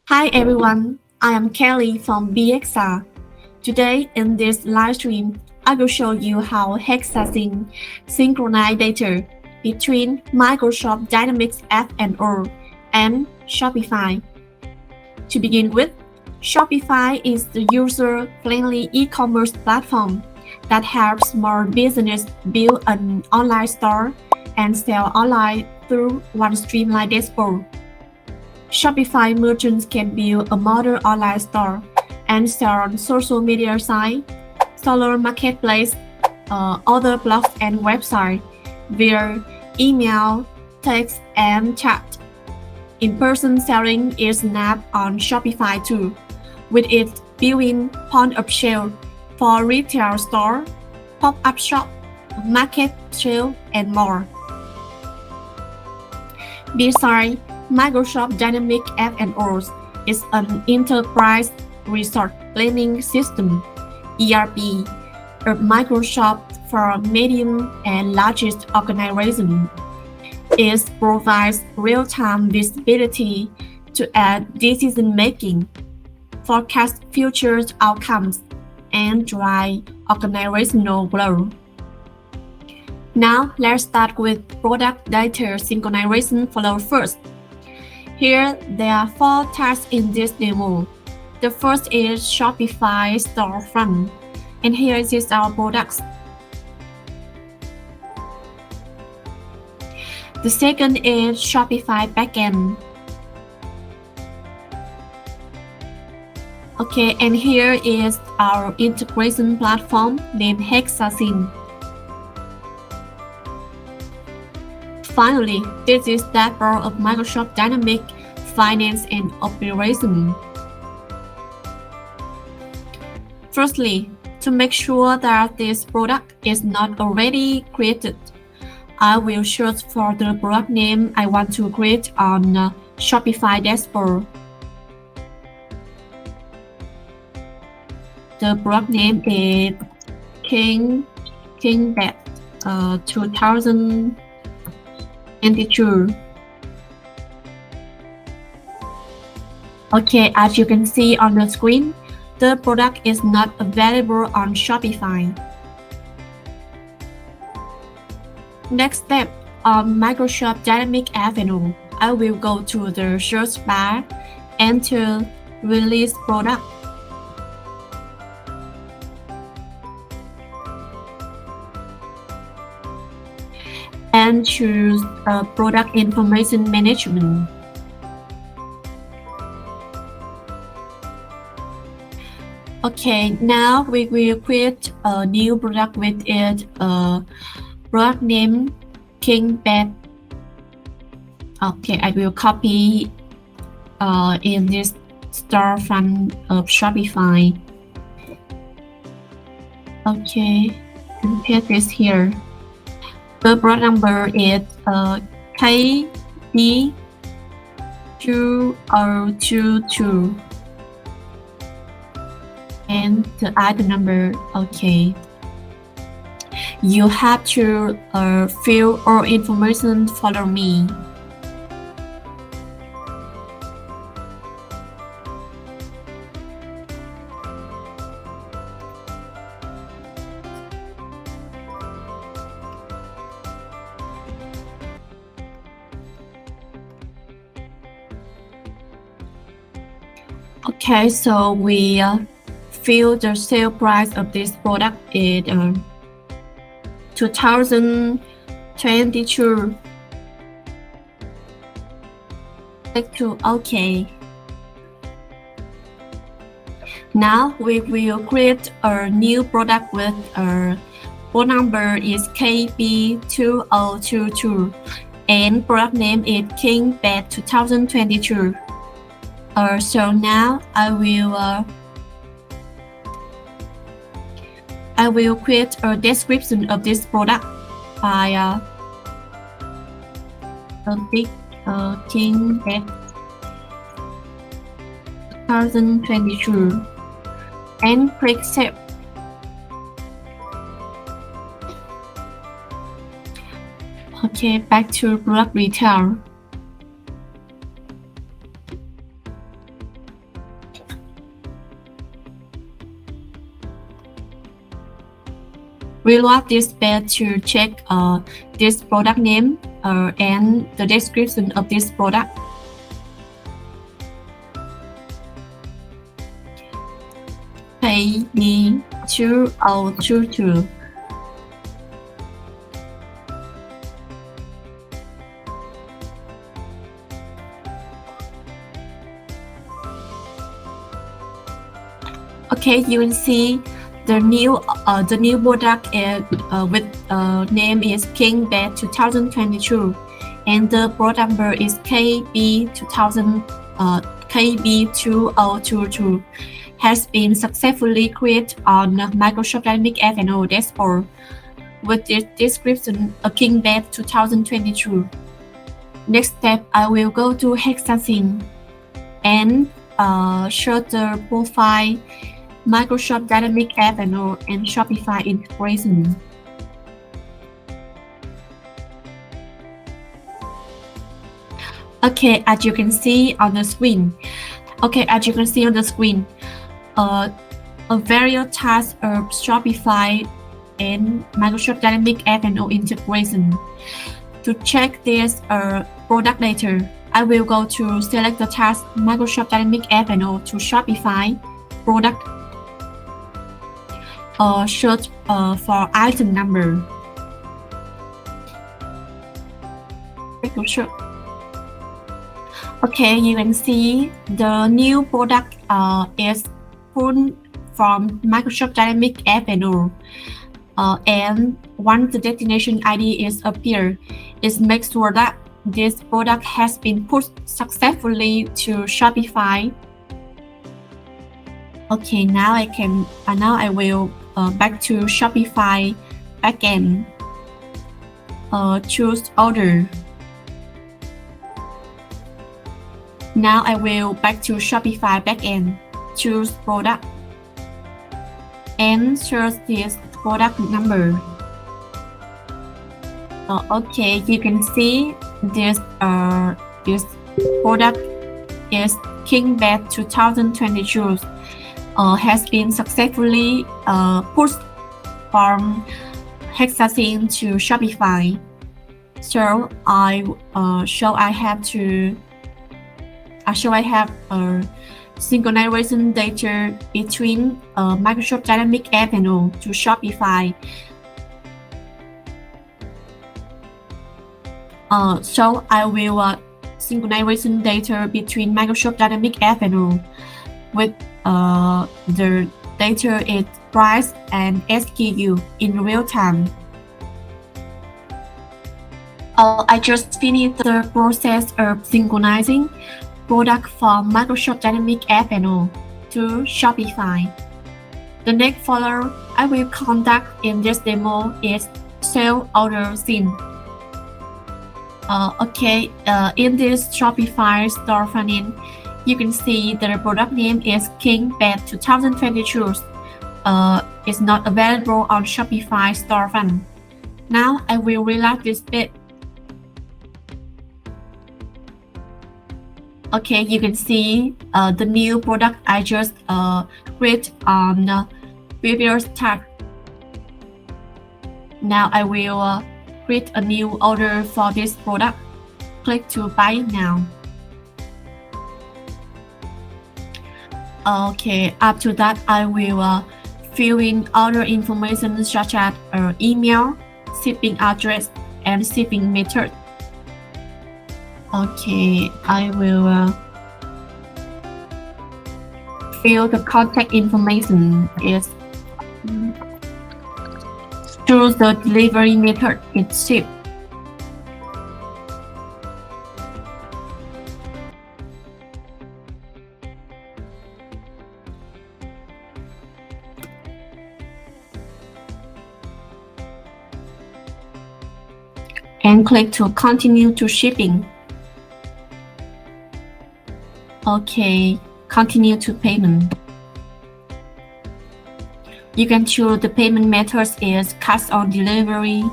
Hi everyone, I am Kelly from BXR. Today in this live stream, I will show you how Hexasync synchronize data between Microsoft Dynamics F&O and Shopify. To begin with, Shopify is the user-friendly e-commerce platform that helps small businesses build an online store and sell online through one streamlined dashboard. Shopify merchants can build a modern online store and sell on social media sites, seller marketplace, other blogs and websites via email, text, and chat. In-person selling is nabbed on Shopify too, with its built-in point of sale for retail store, pop-up shop, market sale, and more. Besides, Microsoft Dynamics F&O is an enterprise resource planning system (ERP) of Microsoft for medium and largest organizations. It provides real-time visibility to aid decision-making, forecast future outcomes, and drive organizational growth. Now, let's start with product data synchronization flow first. Here, there are 4 tasks in this demo. The first is Shopify storefront, and here is our products. The second is Shopify backend. Okay, and here is our integration platform named Hexasync. Finally, this is dashboard of Microsoft Dynamics Finance and Operation. Firstly, to make sure that this product is not already created, I will search for the product name I want to create on Shopify dashboard. The product name is King Bed 2022. Okay, as you can see on the screen, the product is not available on Shopify. Next step, on Microsoft Dynamics F&O, I will go to the search bar, enter release product. And choose product information management. Okay, now we will create a new product with it, product name King Bed. Okay, I will copy in this storefront of Shopify. Okay, and paste this here. The product number is KB2022 and the item number. Okay, you have to fill all information. Follow me. Okay, so we feel the sale price of this product is 2022. Click to OK. Now we will create a new product with product number is KB2022 and product name is King Bed 2022. So now I will create a description of this product by King Bed 2022 and click save. Okay, back to product retail. Reload this page to check this product name and the description of this product. EP03. Okay, you will see the new product is, with name is King Bed 2022, and the product number is KB2022. Has been successfully created on Microsoft Dynamics F&O dashboard with the description a King Bed 2022. Next step, I will go to Hexasync and show the profile Microsoft Dynamics F&O and Shopify integration. Okay, as you can see on the screen. Various tasks of Shopify and Microsoft Dynamics F&O integration. To check this product data, I will go to select the task Microsoft Dynamics F&O to Shopify product. Search for item number. Okay, you can see the new product is pulled from Microsoft Dynamics F&O. And once the destination ID is appear, it makes sure that this product has been pushed successfully to Shopify. Okay, now I will back to Shopify backend. Choose order. Now I will back to Shopify backend. Choose product and search this product number. Okay, you can see this product is King Bed 2022. Has been successfully pushed from Hexasync to Shopify. So I have synchronization data between Microsoft Dynamics F&O to Shopify. So I will synchronization data between Microsoft Dynamics F&O with the data is price and SKU in real time. I just finished the process of synchronizing product from Microsoft Dynamics F&O to Shopify. The next follow I will conduct in this demo is sale order scene. In this Shopify store front end, you can see the product name is King Bed 2022. It's not available on Shopify storefront. Now I will reload this page. Okay, you can see the new product I just created on the previous tab. Now I will create a new order for this product. Click to buy now. Okay, after that I will fill in order information such as email, shipping address, and shipping method. Okay, I will fill the contact information is choose the delivery method it's shipped. And click to continue to shipping. Okay, continue to payment. You can choose the payment methods is cash on delivery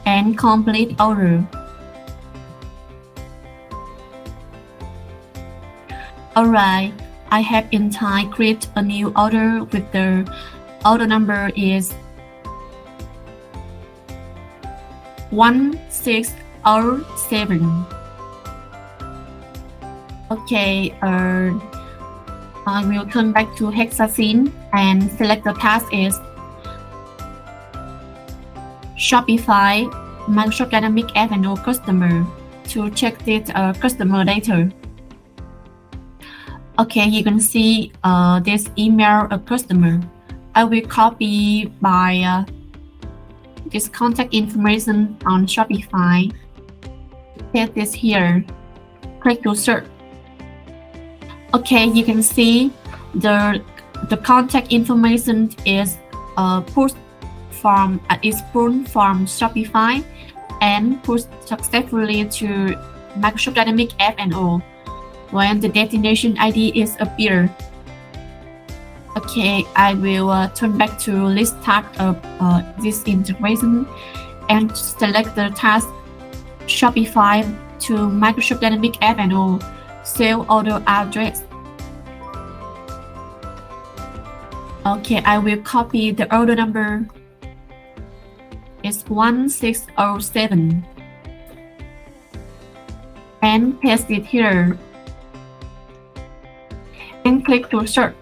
and complete order. Alright, I have in time create a new order with the order number is 1607. Okay, I will turn back to Hexasync and select the task is Shopify Microsoft Dynamics F&O customer to check this customer data. Okay, you can see this email a customer. I will copy by this contact information on Shopify. Paste this here. Click to search. Okay, you can see the contact information is pulled from Shopify and pushed successfully to Microsoft Dynamics F&O when the destination ID is appear. Okay, I will turn back to list task of this integration and select the task Shopify to Microsoft Dynamics F&O sale order address. Okay, I will copy the order number. It's 1607 and paste it here and click to search.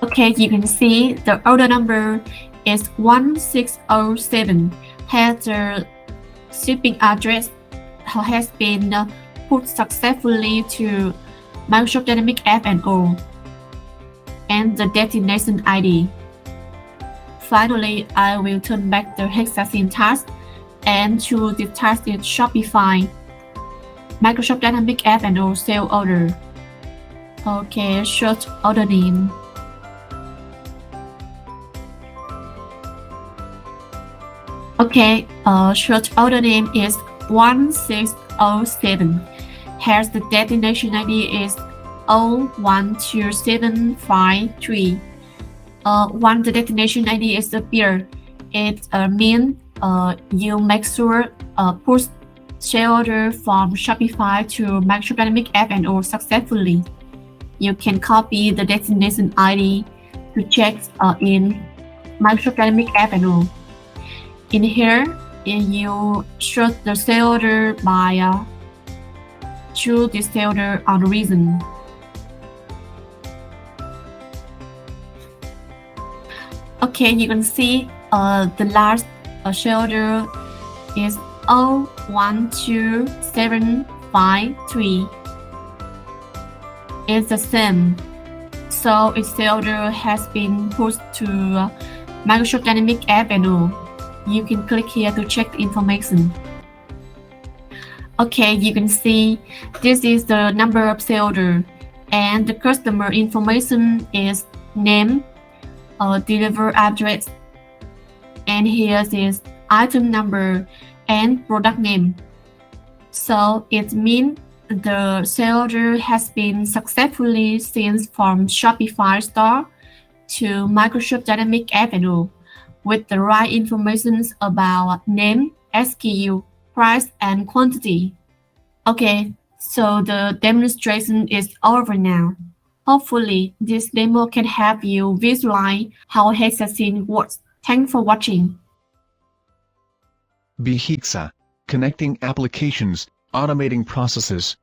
Okay, you can see the order number is 1607 has the shipping address has been put successfully to Microsoft Dynamics F&O and the destination ID. Finally, I will turn back the Hexasync task and choose the task is Shopify Microsoft Dynamics F&O sale order. Okay, search order name. Okay, search order name is 1607. Here's the destination ID is 012753. Once the destination ID is appear, it means you make sure push sale order from Shopify to Microsoft Dynamics F&O successfully. You can copy the destination ID to check in Microsoft Dynamics F&O. In here, you search the sale order by choose the sale order on reason. Okay, you can see the last sale order is 012753. It's the same, so its sale order has been pushed to Microsoft Dynamics F&O. You can click here to check the information. Okay, you can see this is the number of sale order and the customer information is name, deliver address, and here is item number and product name. So it means the sale order has been successfully sent from Shopify store to Microsoft Dynamics F&O with the right information about name, SKU, price, and quantity. Okay, so the demonstration is over now. Hopefully, this demo can help you visualize how Hexasync works. Thanks for watching. Hexa, connecting applications, automating processes,